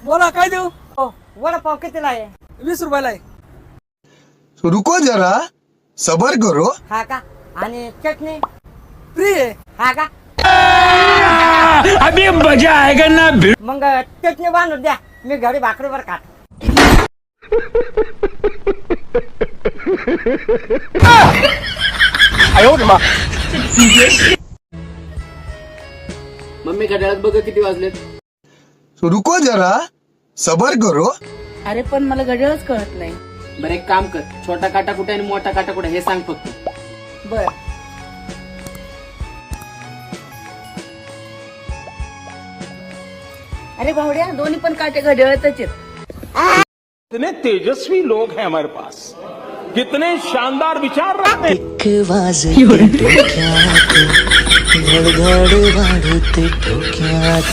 बोला काय देऊ? वडापाव कितीला आहे? 20 रुपयाला आहे. रुको जरा सबर करो. हा का? आणि चटणी फ्री आहे. हा का? अभी मजा आएगा ना. मग चटणी बांधून द्या, मी घरी भाकरीवर खात. मम्मी घड्याळात बघ किती वाजलेत. रुको जरा सबर करो. अरे पण मला घड्याळच कळत नाही. बरं एक काम कर, छोटा काटा कुठे आणि मोठा काटा कुठे हे सांग फक्त. बर अरे भावड्या, दोन्ही पण काटे घड्याळतच आहेत. कितने तेजस्वी लोग हैं हमारे पास, कितने शानदार विचार रखते हैं. धडधड वाढते डोक्यात